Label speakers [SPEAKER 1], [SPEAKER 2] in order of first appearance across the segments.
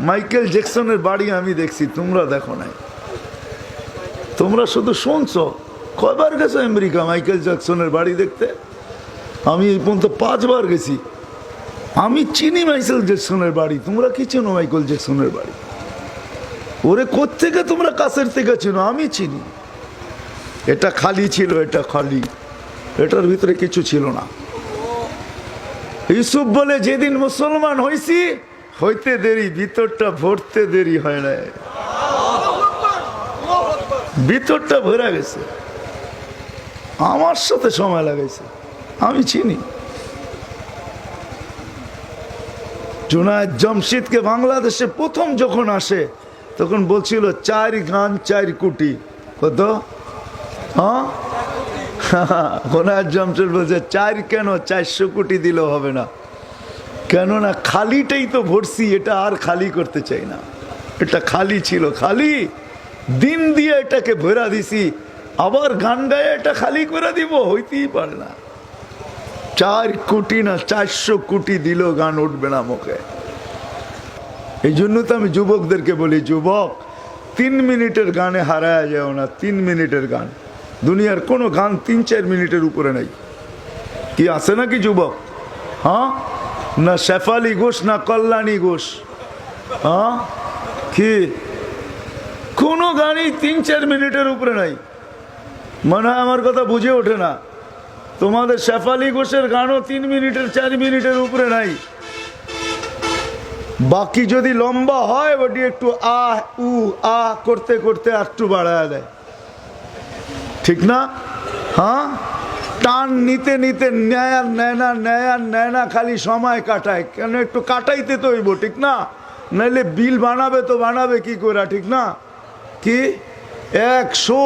[SPEAKER 1] Michael জ্যাকসনের বাড়ি আমি দেখছি, তোমরা দেখো নাই। তোমরা শুধু শুনছো। কয়বার গেছো আমেরিকা মাইকেল জ্যাকসনের বাড়ি দেখতে? আমি এই পর্যন্ত 5 বার গেছি। আমি চিনি মাইকেল জ্যাকসনের বাড়ি, তোমরা কি চিনো মাইকেল জ্যাকসনের বাড়ি? ওরে কোত্থেকে তোমরা কাছের থেকে চিনো? আমি চিনি। এটা খালি ছিল, এটা খালি, এটার ভিতরে কিছু ছিল না। ইউসুফ বলে যেদিন মুসলমান হইছি হইতে দেরি, ভিতরটা ভরতে দেরি হয় না, ভিতরটা ভরে গেছে। আমার সাথে সময় লাগাইছে, আমি চিনি। জুনায়েদ জমশিদকে বাংলাদেশে প্রথম যখন আসে তখন বলছিল 4 গান 4 কোটি। কত? হ্যাঁ, জুনায়েদ জমশিদ বলছে 4 কেন, 400 কোটি দিলেও হবে না, কেননা খালিটাই তো ভরছি, এটা আর খালি করতে চাই না। এটা খালি ছিল, খালি দিন দিয়ে এটাকে ভরা দিছি, আবার গান গায়ে এটা খালি করে দিব, হইতেই পারে না। 4 কোটি না 400 কোটি দিল গান উঠবে না মুখে। এই জন্য তো আমি যুবকদেরকে বলি, যুবক 3 মিনিটের গানে হারায় যাও না। 3 মিনিটের গান, দুনিয়ার কোনো গান 3-4 মিনিটের উপরে নাই। কি আছে নাকি যুবক? হ্যাঁ, না শেফালি ঘোষ না কল্যাণী ঘোষ, হ্যাঁ কি কোনো গানই 3-4 মিনিটের উপরে নাই। মনে হয় আমার কথা বুঝে ওঠে না। তোমাদের শেফালি ঘোষের গানও 3 মিনিটের 4 মিনিটের উপরে নাই। বাকি যদি লম্বা হয় ওটি একটু আহ উ আহ করতে করতে একটু বাড়ায় দেয়, ঠিক না? হ্যাঁ, টান নিতে নিতে নেয় আর নেয় না, নেয় আর নেয় না, খালি সময় কাটায়। কেন? একটু কাটাইতে তো হইব, ঠিক না? নাইলে বিল বানাবে তো বানাবে কি করে, ঠিক না? কি 100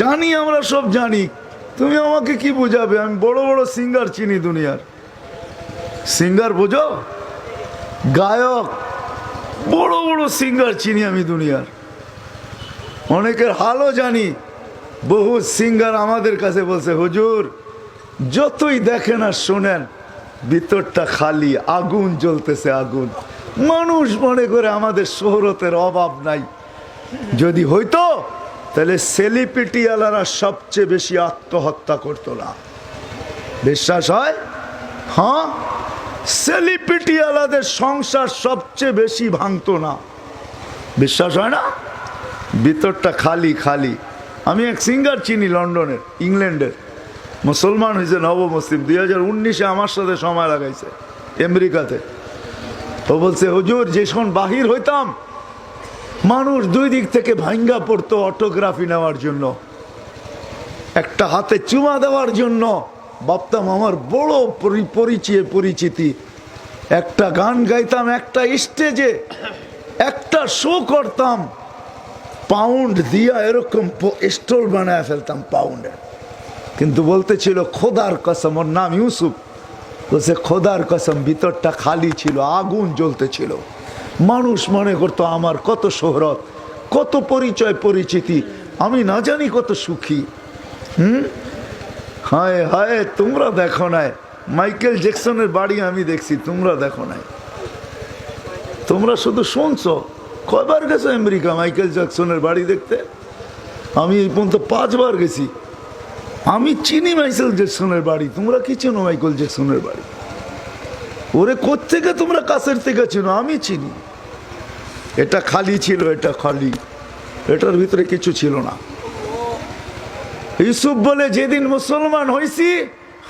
[SPEAKER 1] জানি, আমরা সব জানি। তুমি আমাকে কি বুঝাবে? আমি বড় বড় সিঙ্গার চিনি দুনিয়ার। সিঙ্গার বোঝো? গায়ক, বড় বড় সিঙ্গার চিনি আমি দুনিয়ার। অনেকের হালও জানি। বহু সিঙ্গার আমাদের কাছে বলছে, হুজুর যতই দেখেন আর শোনেন ভিতরটা খালি, আগুন জ্বলতেছে, আগুন। মানুষ মনে করে আমাদের শোহরতের অভাব নাই। যদি হইতো তাহলে সেলিব্রিটিওয়ালারা সবচেয়ে বেশি আত্মহত্যা করতো না। বিশ্বাস হয়? হ্যাঁ, সেলিব্রিটিওয়ালাদের সংসার সবচেয়ে বেশি ভাঙতো না। বিশ্বাস হয় না? ভিতরটা খালি খালি। আমি এক সিঙ্গার চিনি লন্ডনের, ইংল্যান্ডের, মুসলমান হয়েছে, নবমুসলিম, 2019-এ আমার সাথে সময় লাগাইছে আমেরিকাতে। ও বলছে, হুজুর যখন বাহির হইতাম মানুষ 2 দিক থেকে ভাঙ্গা পড়তো অটোগ্রাফি নেওয়ার জন্য, একটা হাতে চুমা দেওয়ার জন্য। ভাবতাম আমার বড় পরিচিতি। একটা গান গাইতাম, একটা স্টেজে একটা শো করতাম, পাউন্ড দিয়া এরকম স্টল বানায় ফেলতাম পাউন্ডের। কিন্তু বলতেছিল খোদার কসম, ওর নাম ইউসুফ, বলছে খোদার কসম ভিতরটা খালি ছিল, আগুন জ্বলতেছিল। মানুষ মনে করতো আমার কত শোহরত, কত পরিচয় পরিচিতি, আমি না জানি কত সুখী। হায় হায়, তোমরা দেখো নাই মাইকেল জ্যাকসনের বাড়ি আমি দেখছি, তোমরা দেখো নাই। তোমরা শুধু শুনছো। কয়বার গেছো আমেরিকা মাইকেল জ্যাকসনের বাড়ি দেখতে? আমি এই পর্যন্ত 5 বার গেছি। আমি চিনি মাইকেল জ্যাকসনের বাড়ি, তোমরা কি চিনো মাইকেল জ্যাকসনের বাড়ি? ওরে কোত্থেকে তোমরা কাছের থেকে চিনো? আমি চিনি। এটা খালি ছিল, এটা খালি, এটার ভিতরে কিছু ছিল না। ইউসুফ বলে যেদিন মুসলমান হইছি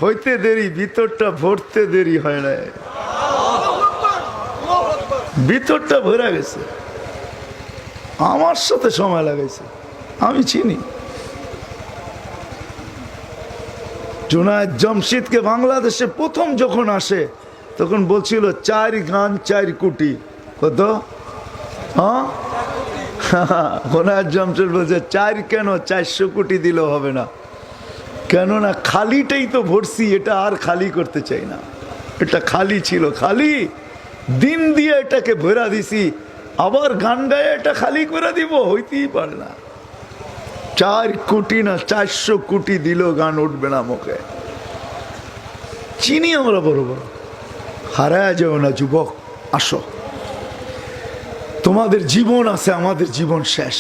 [SPEAKER 1] হইতে দেরি, ভিতরটা ভরতে দেরি হয় না, ভিতরটা ভরে গেছে। আমার সাথে সময় লাগাইছে, আমি চিনি। জুনায়েদ জমশিদকে বাংলাদেশে প্রথম যখন আসে তখন বলছিল 4 গান 4 কোটি। কত? হ্যাঁ, জুনায়েদ জমশিদ বলছে 4 কেন, 400 কোটি দিলেও হবে না, কেননা খালিটাই তো ভরছি, এটা আর খালি করতে চাই না। এটা খালি ছিল, খালি দিন দিয়ে এটাকে ভরা দিছি, আবার গান গায়ে এটা খালি করে দিব, হইতেই পারে না। 4 কোটি না 400 কোটি দিল গান উঠবে না মুখে। চিনি আমরা বড় বড়। হারায় যাও না যুবক, আসো। তোমাদের জীবন আছে, আমাদের জীবন শেষ।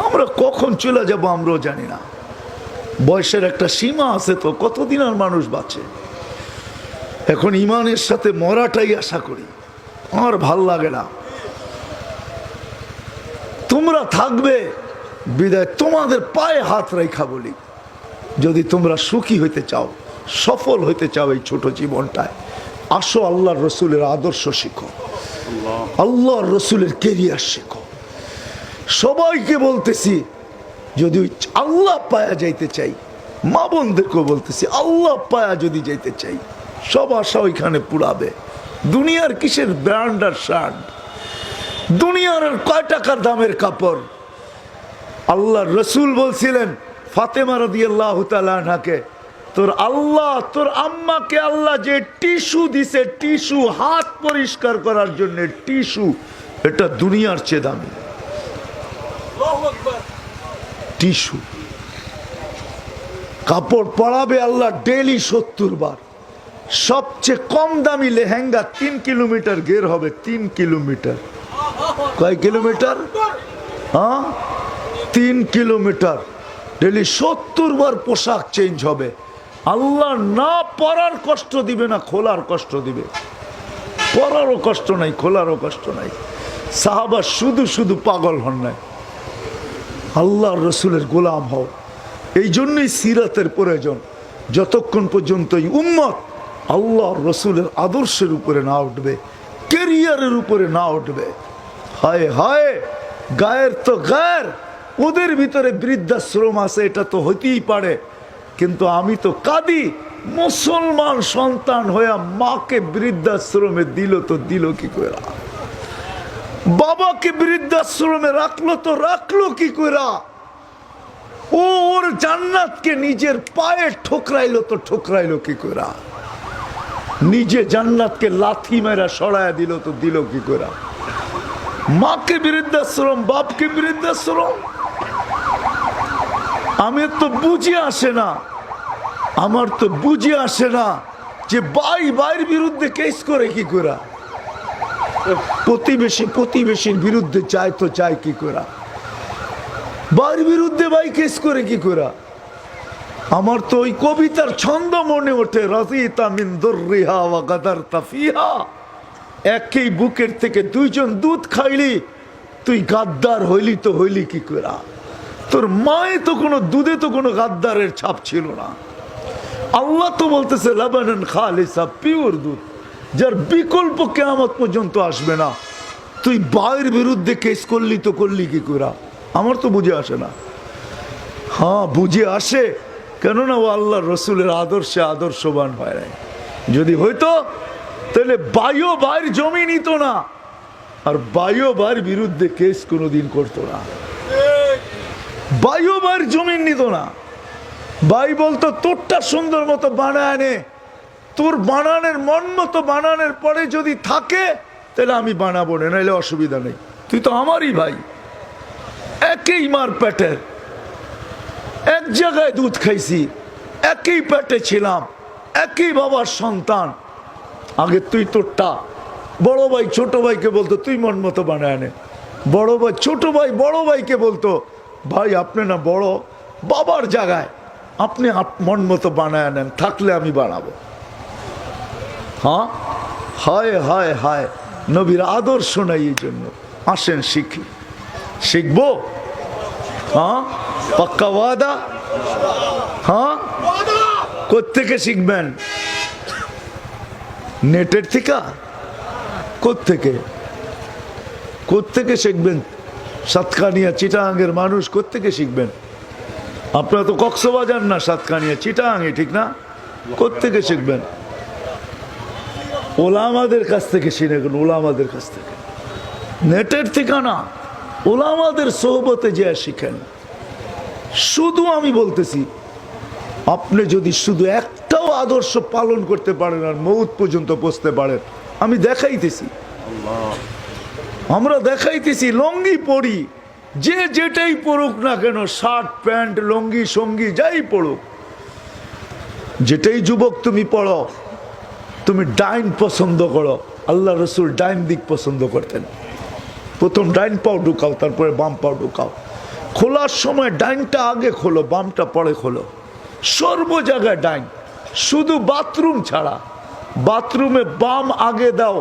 [SPEAKER 1] আমরা কখন চলে যাব আমরাও জানি না। বয়সের একটা সীমা আছে, তো কতদিন আর মানুষ বাঁচে। এখন ইমানের সাথে মরাটাই আশা করি, আর ভাল লাগে না। তোমরা থাকবে বিদায় তোমাদের পায়ে হাত রেখা বলি, যদি তোমরা সুখী হইতে চাও, সফল হইতে চাও এই ছোট জীবনটায়, আসো আল্লাহর রসুলের আদর্শ শিখো, আল্লাহর রসুলের কেরিয়ার শিখো। সবাইকে বলতেছি, যদি আল্লাহ পায়া যাইতে চাই, মা বোনদেরকেও বলতেছি, আল্লাহ পায়া যদি যাইতে চাই, সব আশা ওইখানে পুরাবে। দুনিয়ার কিসের ব্র্যান্ড আর শার্ট, দুনিয়ার আর কয় টাকার দামের কাপড়। আল্লাহর রসুল বলছিলেন ফাতেমা রাদিয়াল্লাহু তাআলা আনহাকে, তোর আল্লাহ, তোর আম্মাকে আল্লাহ যে টিস্যু দিছে, টিস্যু হাত পরিষ্কার করার জন্য টিস্যু, এটা দুনিয়ার চেয়ে দামি টিস্যু। কাপড় পরাবে আল্লাহ ডেইলি 70 বার। সবচেয়ে কম দামি লেহেঙ্গা 3 কিলোমিটার গের হবে, 3 কিলোমিটার। কয় কিলোমিটার? হ্যাঁ, 3 কিলোমিটার। ডেইলি 70 বার পোশাক চেঞ্জ হবে। আল্লাহ না পরার কষ্ট দিবে না খোলার কষ্ট দিবে। পরারও কষ্ট নাই, খোলারও কষ্ট নাই। সাহাবা শুধু শুধু পাগল হন নাই, আল্লাহর রসুলের গোলাম হও। এই জন্যই সিরাতের প্রয়োজন। যতক্ষণ পর্যন্ত এই উম্মত আল্লাহর রসুলের আদর্শের উপরে না উঠবে, কেরিয়ারের উপরে না উঠবে, হায় হায়, গায়ের তো গায়ের, ওদের ভিতরে বৃদ্ধাশ্রম আছে, এটা তো হইতেই পারে। কিন্তু আমি তো কাঁদি, মুসলমান সন্তান হইয়া মাকে বৃদ্ধাশ্রমে দিল, তো দিল কি করে? বাবাকে বৃদ্ধাশ্রমে রাখলো, তো রাখলো কি করে? ও ওর জান্নাতকে নিজের পায়ে ঠোকরাইলো, তো ঠোকরাইলো কি করে? নিজে জান্নাতকে লাথি মেরা সরাইয়া দিল, তো দিল কি করে? মাকে বৃদ্ধাশ্রম, বাপকে বৃদ্ধাশ্রম। আমি তো বুঝে আসে না, আমার তো বুঝে আসে না যে ভাইয়ের বিরুদ্ধে কেস করে কি করে? প্রতিবেশীর বিরুদ্ধে চায়, তো চায় কি করে? ভাইয়ের বিরুদ্ধে ভাই কেস করে কি করে? আমার তো ওই কবিতার ছন্দ মনে ওঠে, রাজিতা মিন দুররিহা ওয়া গাদারতা ফিহা। একই বুকের থেকে দুইজন দুধ খাইলি, তুই গাদ্দার হইলি, তো হইলি কি করে? তোর মায়ে তো কোনো দুধে তো কোনো গাদ্দারের ছাপ ছিল না। আল্লাহ তো বলতেছে লাবানান খালিসা, পিওর দুধ, যার বিকল্প কিয়ামত পর্যন্ত আসবে না। তুই ভাইয়ের বিরুদ্ধে কেস করলি, তো করলি কি করে? আমার তো বুঝে আসে না। হ্যাঁ, বুঝে আসে, কেননা ও আল্লাহর রসুলের আদর্শে আদর্শবান হয় নাই। যদি হইতো তাহলে ভাইও ভাইয়ের জমি নিত না, আর ভাইও ভাইয়ের বিরুদ্ধে কেস কোনোদিন করতো না। ভাইও ভাইয়ের জমি নিত না। ভাই বলতো তোরটা সুন্দর মতো বানায় নে, তোর বানানোর মন মতো বানানোর পরে যদি থাকে তাহলে আমি বানাবো না, নাহলে অসুবিধা নেই, তুই তো আমারই ভাই। একই মার পেটের, এক জায়গায় দুধ খাইছি, একই পেটে ছিলাম, একই বাবার সন্তান। আগে তুই তোরটা, বড় ভাই ছোট ভাইকে বলতো তুই মন মতো বানায় নে। বড় ভাই ছোট ভাই বড় ভাইকে বলতো, ভাই আপনি না বড়, বাবার জায়গায় আপনি মন মতো বানায় নেন, থাকলে আমি বানাবো। হ্যাঁ, হায় হায় হায়, নবীর আদর্শ নাই। এই জন্য আসেন শিখি, শিখবো। হ্যাঁ, পাক্কা ওয়াদা। হ্যাঁ, কোত্থেকে শিখবেন? নেটের থেকে? কোত্থেকে শিখবেন? সাতকানিয়া চিটাগাঙ্গের মানুষ কোত্থেকে শিখবেন? আপনারা তো কক্সবাজার না, সাতকানিয়া চিটাগাঙ্গে, ঠিক না? কোত্থেকে শিখবেন? ওলামাদের কাছ থেকে শিখবেন, ওলামাদের কাছ থেকে, নেটের থেকে না। ওলামাদের সোহবতে যে শিখেন। শুধু আমি বলতেছি, আপনি যদি শুধু একটাও আদর্শ পালন করতে পারেন আর মৌত পর্যন্ত পৌঁছতে পারেন, আমি দেখাইতেছি, আমরা দেখাইতেছি। লঙ্গি পরি, যে যেটাই পড়ুক না কেন, শার্ট প্যান্ট লঙ্গি সঙ্গী যাই পড়ুক, যেটাই যুবক তুমি পড়ো, তুমি ডাইন পছন্দ করো। আল্লাহ রসুল ডাইন দিক পছন্দ করতেন। প্রথম ডাইন পাও ঢুকাও, তারপরে বাম পাও ঢুকাও। খোলার সময় ডাইনটা আগে খোলো, বামটা পরে খোলো। সর্ব জায়গায় ডাইন, শুধু বাথরুম ছাড়া। বাথরুমে বাম আগে দাও,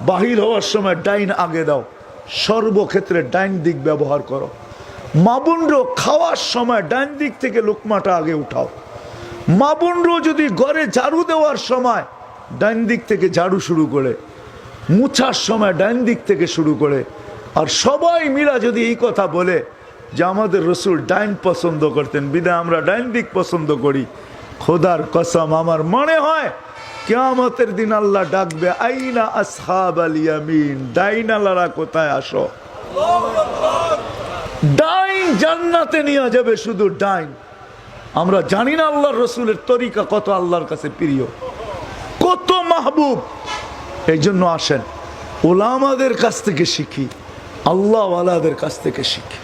[SPEAKER 1] বাহির হওয়ার সময় ডাইন আগে দাও। সর্বক্ষেত্রে ডাইন দিক ব্যবহার করো। মা বোনরা খাওয়ার সময় ডাইন দিক থেকে লোকমাটা আগে উঠাও। মা বোনরা যদি ঘরে ঝাড়ু দেওয়ার সময় ডাইন দিক থেকে ঝাড়ু শুরু করে, মুছার সময় ডাইন দিক থেকে শুরু করে। আর সবাই মিলা যদি এই কথা বলে যে আমাদের রসুল ডাইন পছন্দ করতেন, বিধায় আমরা ডাইন দিক পছন্দ করি, খোদার কসম আমার মনে হয় কিয়ামতের দিন আল্লাহ ডাকবে, আইনা আসহাবাল ইয়ামিন, ডাইনালারা কোথায় আসো। ডাইন জান্নাতে নিয়ে যাবে, শুধু ডাইন। আমরা জানি না আল্লাহর রসুলের তরিকা কত আল্লাহর কাছে প্রিয়, কত মাহবুব। এই জন্য আসেন ওলামাদের কাছ থেকে শিখি, আল্লাহওয়ালাদের কাছ থেকে শিখি।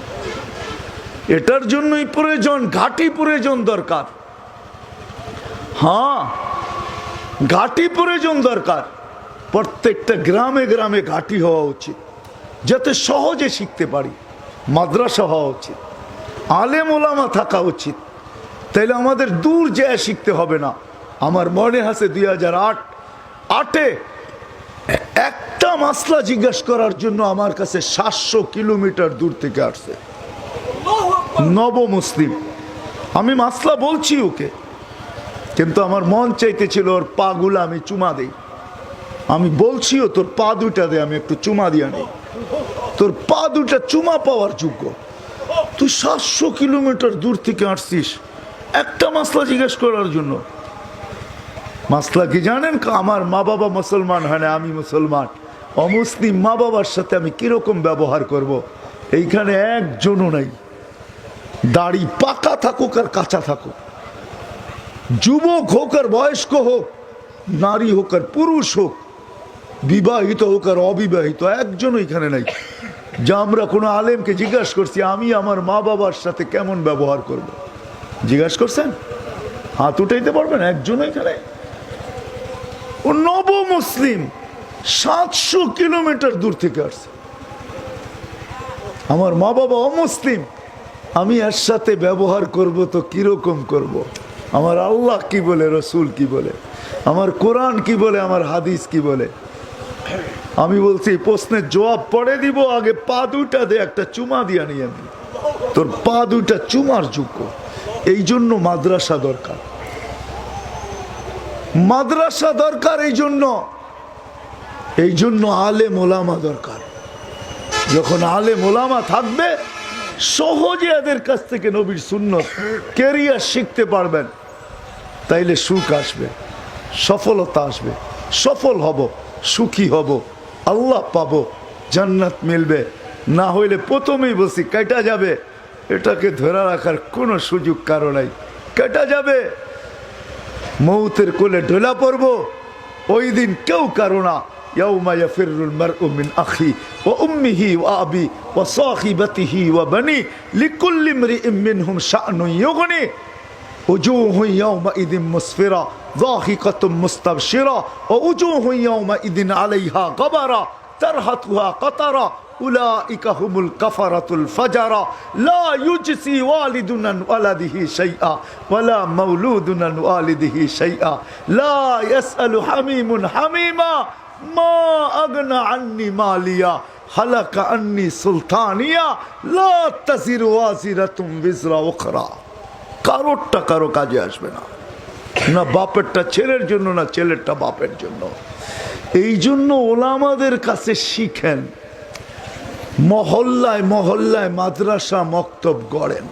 [SPEAKER 1] এটার জন্যই প্রয়োজন, ঘাঁটি প্রয়োজন দরকার। হ্যাঁ, ঘাঁটি প্রয়োজন দরকার। প্রত্যেকটা গ্রামে গ্রামে ঘাঁটি হওয়া উচিত, যাতে সহজে শিখতে পারি। মাদ্রাসা হওয়া উচিত, আলেম ওলামা থাকা উচিত, তাইলে আমাদের দূর যেয়ে শিখতে হবে না। আমার মনে আছে 2008-এ একটা মাসলা জিজ্ঞাসা করার জন্য আমার কাছে 700 কিলোমিটার দূর থেকে আসছে নব মুসলিম। আমি মাসলা বলছি ওকে, কিন্তু আমার মন চাইতেছিল ওর পা গুলা আমি চুমা দেই। আমি বলছিও তোর পা দুটা দে, আমি একটু চুমা দিয়া নেই। তোর পা দুটা চুমা পাওয়ার যোগ্য। তুই 700 কিলোমিটার দূর থেকে আসছিস একটা মাসলা জিজ্ঞেস করার জন্য। মাসলা কি জানেন? আমার মা বাবা মুসলমান হয় না, আমি মুসলমান। অমুসলিম মা বাবার সাথে আমি কিরকম ব্যবহার করব। এইখানে একজনও নাই। দাড়ি পাকা থাকুক আর কাঁচা থাকুক, যুবক হোক আর বয়স্ক হোক, নারী হোক আর পুরুষ হোক, বিবাহিত হোক আর অবিবাহিত, একজনও এখানে নাই যা আমরা কোনো আলেমকে জিজ্ঞাসা করছি আমি আমার মা বাবার সাথে কেমন ব্যবহার করব। জিজ্ঞাসা করছেন? হাত উঠাইতে পারবেন? একজনও এখানে। ও নব মুসলিম, 700 কিলোমিটার দূর থেকে আসছে। আমার মা বাবা অমুসলিম, আমি এর সাথে ব্যবহার করব তো কিরকম করব? আমার আল্লাহ কি বলে, রসুল কি বলে, আমার কোরআন কি বলে, আমার হাদিস কি বলে। আমি বলছি প্রশ্নের জবাব পড়ে দিব, আগে পা দুটা দে, একটা চুমা দিয়া নিয়ে আমি। তোর পা দুটা চুমার যোগ্য। এই জন্য মাদ্রাসা দরকার, মাদ্রাসা দরকার। এই জন্য আলেম ওলামা দরকার। যখন আলেম ওলামা থাকবে, সহজে এদের কাছ থেকে নবীর সুন্নত কেরিয়ার শিখতে পারবেন, তাইলে সুখ আসবে, সফলতা আসবে, সফল হব, সুখী হব, আল্লাহ পাবো, জান্নাত মিলবে। না হইলে প্রথমেই বলছি কেটা যাবে, এটাকে ধরে রাখার কোনো সুযোগ কারো নাই। কেটা যাবে, মৌতের কোলে ঢোলা পড়বো, ওই দিন কেউ কারো না। ইয়াউমা ইয়াফিরুল মারউ মিন আখি ওয়া উম্মিহি ওয়া আবি ওয়া সাহিবাতিহি ওয়া বানি লিকুল্লি ইমরিইম মিনহুম শা'নুন ইউগনি উজুহু ইয়াউমাইযিন মুসফিরা যাহিকাতুম মুস্তাবশিরা ওয়া উজুহু ইয়াউমাইযিন আলাইহা গাবারা তারহাতুহা কাতারা উলাইকা হুমুল কাফারাতুল ফাজারা লা ইউজসি ওয়ালিদুন আন ওয়ালাদিহি শাইআ ওয়ালা মাউলুদুন আন ওয়ালিদিহি শাইআ লা ইয়াসআলু হামিমুন হামিমা মা আগনা আন্নি মালিয়া হালাকা আন্নি সুলতানিয়া লা তাজিরু ওয়াজিরাতুম বিজরা উখরা। কারোরটা কারো কাজে আসবে না, না বাপেরটা ছেলের জন্য, না ছেলেরটা বাপের জন্য। এই জন্য ওলামাদের কাছে শিখেন, মহল্লায় মহল্লায় মাদ্রাসা মক্তব গড়েন।